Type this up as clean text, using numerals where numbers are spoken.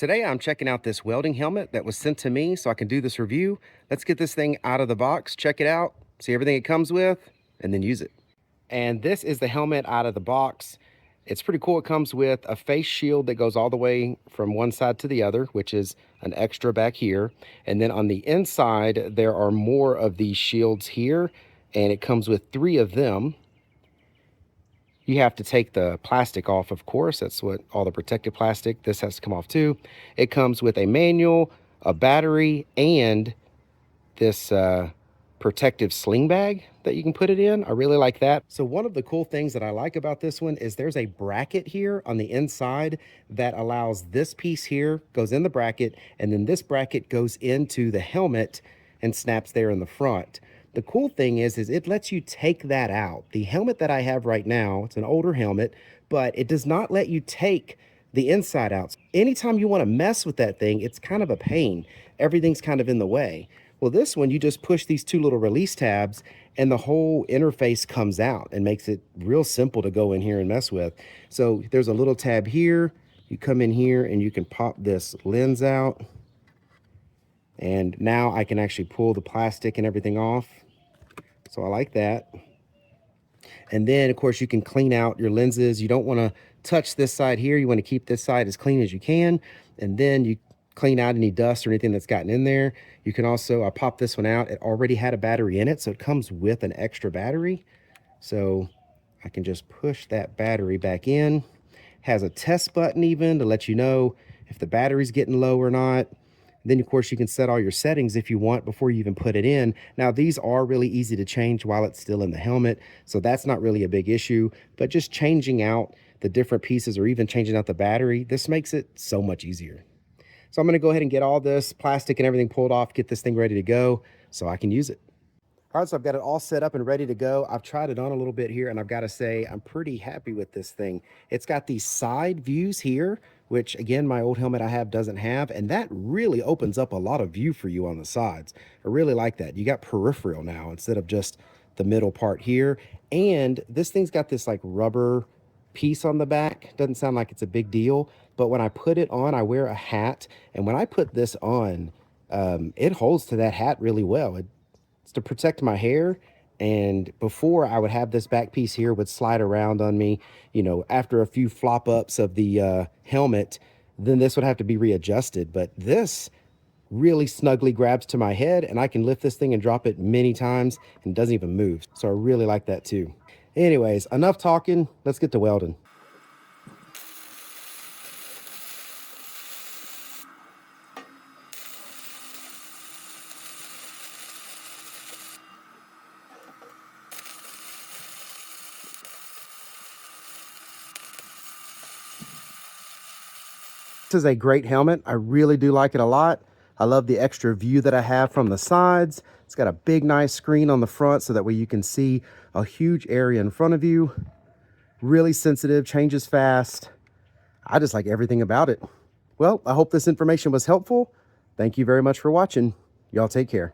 Today I'm checking out this welding helmet that was sent to me so I can do this review. Let's get this thing out of the box, check it out, see everything it comes with, and then use it. And this is the helmet out of the box. It's pretty cool. It comes with a face shield that goes all the way from one side to the other, which is an extra back here. And then on the inside, there are more of these shields here, and it comes with 3 of them. You have to take the plastic off, of course. That's what all the protective plastic. This has to come off too. It comes with a manual, a battery, and this protective sling bag that you can put it in. I really like that. So one of the cool things that I like about this one is there's a bracket here on the inside that allows this piece here goes in the bracket, and then this bracket goes into the helmet and snaps there in the front. The cool thing is it lets you take that out. The helmet that I have right now, it's an older helmet, but it does not let you take the inside out. Anytime you want to mess with that thing, it's kind of a pain. Everything's kind of in the way. Well, this one, you just push these 2 little release tabs and the whole interface comes out and makes it real simple to go in here and mess with. So there's a little tab here. You come in here and you can pop this lens out. And now I can actually pull the plastic and everything off. So I like that. And then, of course, you can clean out your lenses. You don't want to touch this side here. You want to keep this side as clean as you can. And then you clean out any dust or anything that's gotten in there. You can also, I popped this one out. It already had a battery in it, so it comes with an extra battery. So I can just push that battery back in. Has a test button even to let you know if the battery's getting low or not. Then, of course, you can set all your settings if you want before you even put it in. Now, these are really easy to change while it's still in the helmet, so that's not really a big issue. But just changing out the different pieces or even changing out the battery, this makes it so much easier. So I'm going to go ahead and get all this plastic and everything pulled off, get this thing ready to go so I can use it. All right, so I've got it all set up and ready to go. I've tried it on a little bit here, and I've got to say I'm pretty happy with this thing. It's got these side views here, which again, my old helmet I have doesn't have, and that really opens up a lot of view for you on the sides. I really like that. You got peripheral now instead of just the middle part here. And this thing's got this like rubber piece on the back. Doesn't sound like it's a big deal, but when I put it on, I wear a hat, and when I put this on, it holds to that hat really well. It's to protect my hair. And before, I would have this back piece here would slide around on me, you know, after a few flop ups of the helmet, then this would have to be readjusted. But this really snugly grabs to my head, and I can lift this thing and drop it many times and it doesn't even move. So I really like that too. Anyways, enough talking. Let's get to welding. This is a great helmet. I really do like it a lot. I love the extra view that I have from the sides. It's got a big, nice screen on the front so that way you can see a huge area in front of you. Really sensitive, changes fast. I just like everything about it. Well, I hope this information was helpful. Thank you very much for watching. Y'all take care.